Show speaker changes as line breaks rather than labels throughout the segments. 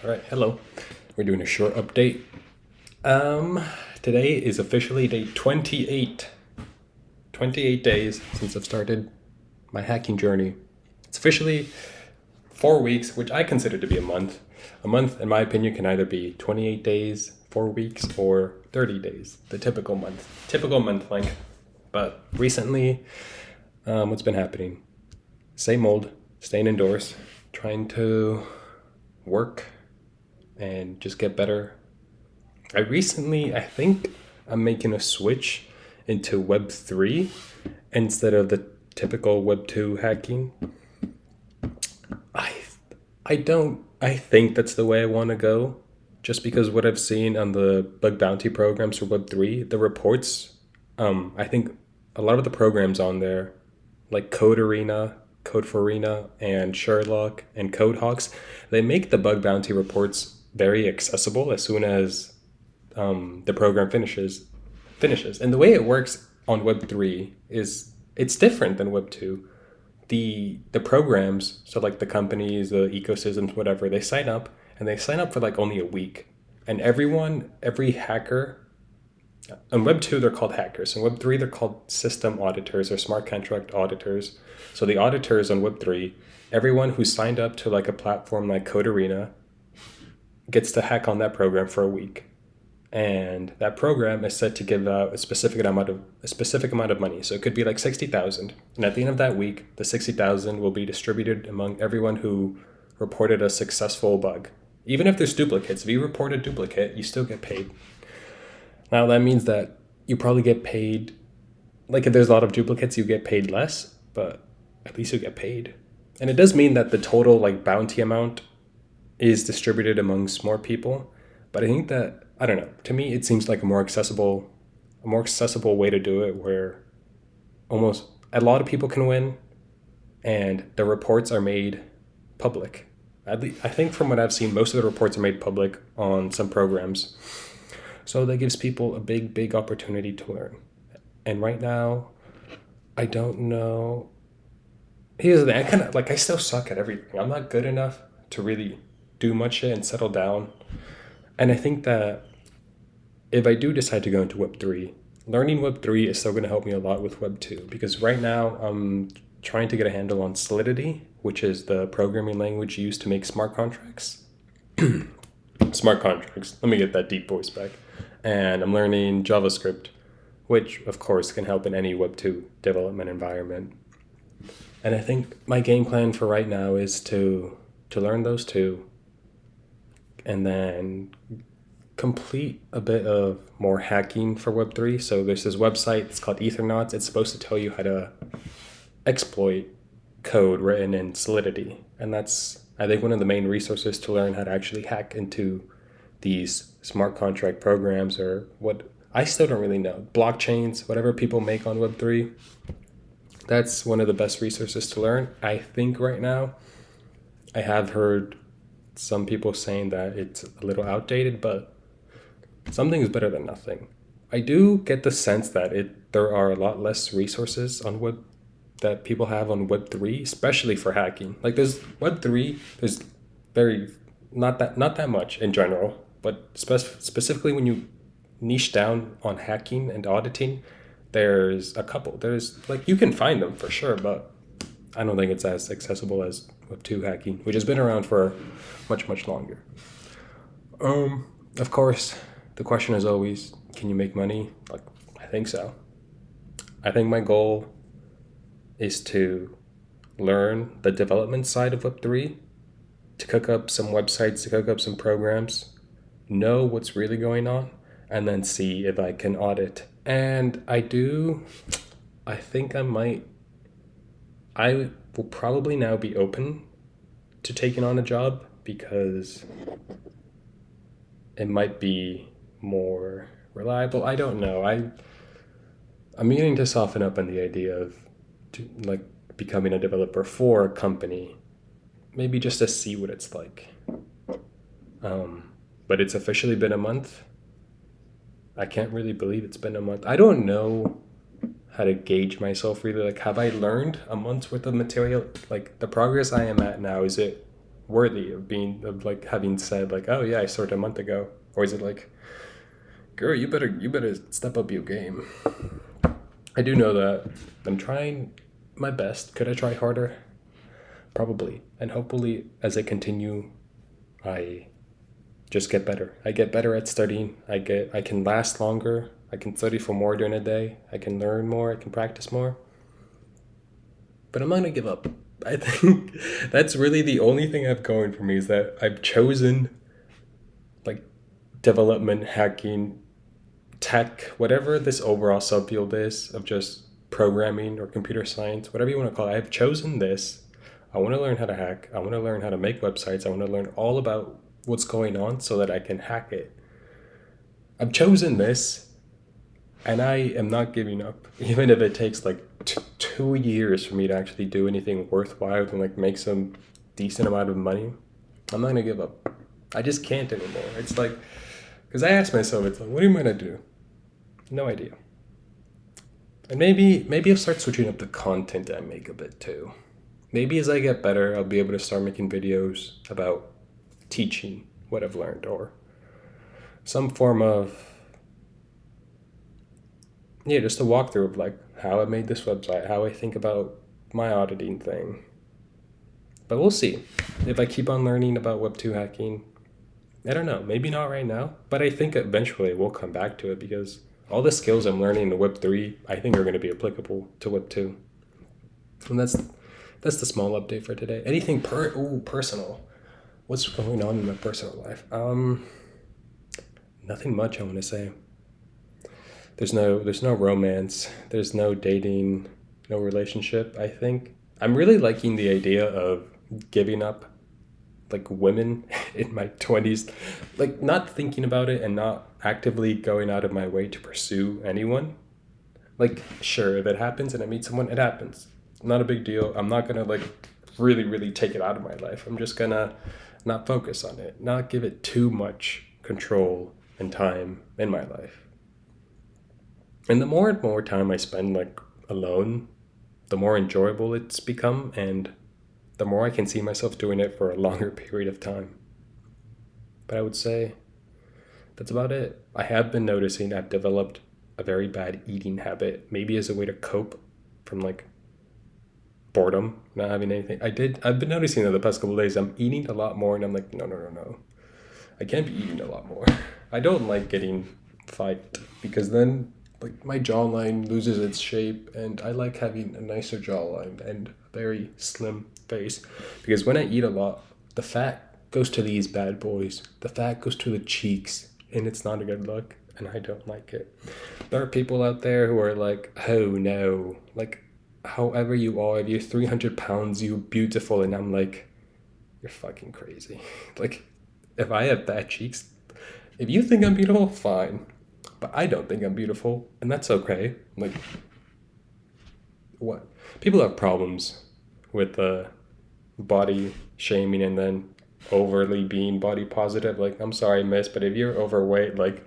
All right, hello. We're doing a short update. Today is officially day 28. 28 days since I've started my hacking journey. It's officially 4 weeks, which I consider to be a month. A month, in my opinion, can either be 28 days, 4 weeks, or 30 days, the typical month length. But recently, what's been happening? Same old, staying indoors, trying to work and just get better. I think I'm making a switch into Web3 instead of the typical Web2 hacking. I I think that's the way I want to go, just because what I've seen on the bug bounty programs for Web3, the reports, I think a lot of the programs on there, like Code Arena, Code for Arena, and Sherlock and Codehawks, they make the bug bounty reports very accessible as soon as the program finishes. And the way it works on Web3 is it's different than Web2. The programs, so like the companies, the ecosystems, whatever, they sign up and they sign up for like only a week. And every hacker, on Web2 they're called hackers. In Web3 they're called system auditors or smart contract auditors. So the auditors on Web3, everyone who signed up to like a platform like Code Arena gets to hack on that program for a week. And that program is set to give out a specific amount of money. So it could be like 60,000. And at the end of that week, the 60,000 will be distributed among everyone who reported a successful bug. Even if there's duplicates, if you report a duplicate, you still get paid. Now that means that you probably get paid, like if there's a lot of duplicates, you get paid less, but at least you get paid. And it does mean that the total like bounty amount is distributed amongst more people. But I think that, I don't know, to me it seems like a more accessible way to do it, where almost a lot of people can win and the reports are made public. At least, I think from what I've seen, most of the reports are made public on some programs. So that gives people a big opportunity to learn. And right now, I don't know. Here's the thing, I still suck at everything. I'm not good enough to really do much and settle down. And I think that if I do decide to go into Web3, learning Web3 is still going to help me a lot with Web2, because right now I'm trying to get a handle on Solidity, which is the programming language used to make smart contracts. Smart contracts. Let me get that deep voice back. And I'm learning JavaScript, which of course can help in any Web2 development environment. And I think my game plan for right now is to learn those two and then complete a bit of more hacking for Web3. So there's this website, it's called Ethernauts. It's supposed to tell you how to exploit code written in Solidity. And that's, I think, one of the main resources to learn how to actually hack into these smart contract programs, or what I still don't really know. Blockchains, whatever people make on Web3. That's one of the best resources to learn. I think right now, I have heard some people saying that it's a little outdated, but something is better than nothing. I do get the sense that there are a lot less resources on web that people have on Web3, especially for hacking. Like there's Web3, there's very not that much in general, but specifically when you niche down on hacking and auditing, there's a couple. There's like, you can find them for sure, but I don't think it's as accessible as Web2 hacking, which has been around for much longer. Of course, the question is always, can you make money? Like, I think so. I think my goal is to learn the development side of Web3, to cook up some websites, to cook up some programs, know what's really going on, and then see if I can audit. And I think I will probably now be open to taking on a job, because it might be more reliable. I don't know. I'm beginning to soften up on the idea of like becoming a developer for a company, maybe just to see what it's like. But it's officially been a month. I can't really believe it's been a month. I don't know how to gauge myself really. Like, have I learned a month's worth of material? Like, the progress I am at now, is it worthy of like having said like, oh yeah, I started a month ago? Or is it like, girl, you better step up your game? I do know that I'm trying my best. Could I try harder? Probably. And hopefully as I continue, I just get better. I get better at studying. I can last longer. I can study for more during a day. I can learn more. I can practice more. But I'm not gonna give up. I think that's really the only thing I've going for me, is that I've chosen like development, hacking, tech, whatever this overall subfield is of just programming or computer science, whatever you want to call it. I've chosen this. I want to learn how to hack. I want to learn how to make websites. I want to learn all about what's going on so that I can hack it. I've chosen this, and I am not giving up, even if it takes like 2 years for me to actually do anything worthwhile and like make some decent amount of money. I'm not gonna give up. I just can't anymore. It's like, because I asked myself, it's like, what am I gonna do? No idea. And maybe I'll start switching up the content I make a bit too. Maybe as I get better, I'll be able to start making videos about teaching what I've learned, or some form of, yeah, just a walkthrough of like how I made this website, how I think about my auditing thing. But we'll see. If I keep on learning about Web2 hacking, I don't know, maybe not right now, but I think eventually we'll come back to it, because all the skills I'm learning in Web3, I think are going to be applicable to Web2. And that's the small update for today. Anything personal? What's going on in my personal life? Nothing much, I want to say. There's no romance. There's no dating, no relationship, I think. I'm really liking the idea of giving up like women in my 20s, like not thinking about it and not actively going out of my way to pursue anyone. Like, sure, if it happens and I meet someone, it happens. Not a big deal. I'm not gonna like really, really take it out of my life. I'm just gonna not focus on it, not give it too much control and time in my life. And the more and more time I spend like alone, the more enjoyable it's become, and the more I can see myself doing it for a longer period of time. But I would say that's about it. I have been noticing I've developed a very bad eating habit, maybe as a way to cope from like boredom, not having anything. I've been noticing that the past couple of days I'm eating a lot more, and I'm like, no. I can't be eating a lot more. I don't like getting fat, because then like my jawline loses its shape, and I like having a nicer jawline and a very slim face, because when I eat a lot, the fat goes to these bad boys. The fat goes to the cheeks, and it's not a good look, and I don't like it. There are people out there who are like, oh no, like however you are, if you're 300 pounds, you're beautiful, and I'm like, you're fucking crazy. Like, if I have bad cheeks, if you think I'm beautiful, fine. But I don't think I'm beautiful, and that's okay. Like, what? People have problems with body shaming and then overly being body positive. Like, I'm sorry, miss, but if you're overweight, like,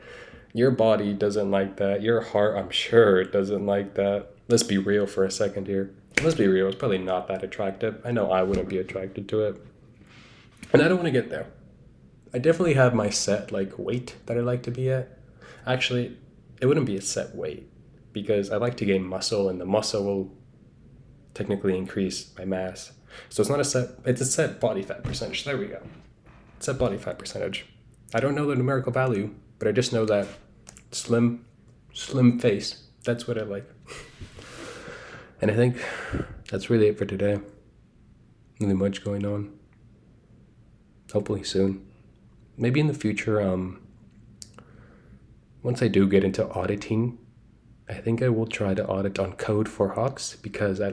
your body doesn't like that. Your heart, I'm sure, doesn't like that. Let's be real for a second here. Let's be real. It's probably not that attractive. I know I wouldn't be attracted to it. And I don't want to get there. I definitely have my set, like, weight that I like to be at. Actually, it wouldn't be a set weight, because I like to gain muscle, and the muscle will technically increase my mass. So it's not a set, it's a set body fat percentage. There we go. Set body fat percentage. I don't know the numerical value, but I just know that slim face, that's what I like. And I think that's really it for today. Nothing much going on. Hopefully soon. Maybe in the future, once I do get into auditing, I think I will try to audit on Code for Hawks, because I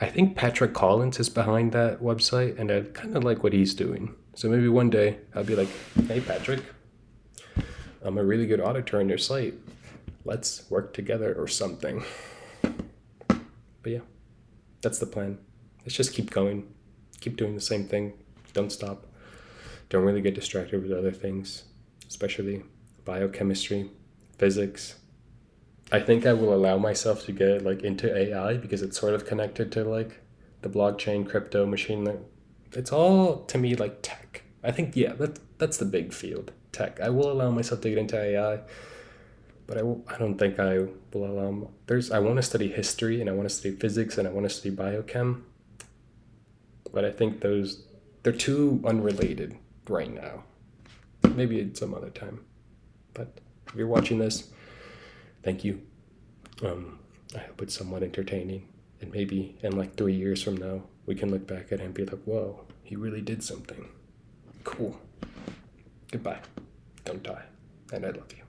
think Patrick Collins is behind that website, and I kind of like what he's doing. So maybe one day I'll be like, hey Patrick, I'm a really good auditor on your site. Let's work together or something. But yeah, that's the plan. Let's just keep going. Keep doing the same thing. Don't stop. Don't really get distracted with other things, especially biochemistry, physics. I think I will allow myself to get like into AI, because it's sort of connected to like the blockchain, crypto, It's all to me like tech. I think, yeah, that's the big field, tech. I will allow myself to get into AI, but I don't think I will allow. I want to study history and I want to study physics and I want to study biochem, but I think they're too unrelated right now. Maybe at some other time. But if you're watching this, thank you. I hope it's somewhat entertaining. And maybe in like 3 years from now, we can look back at it and be like, whoa, he really did something. Cool. Goodbye. Don't die. And I love you.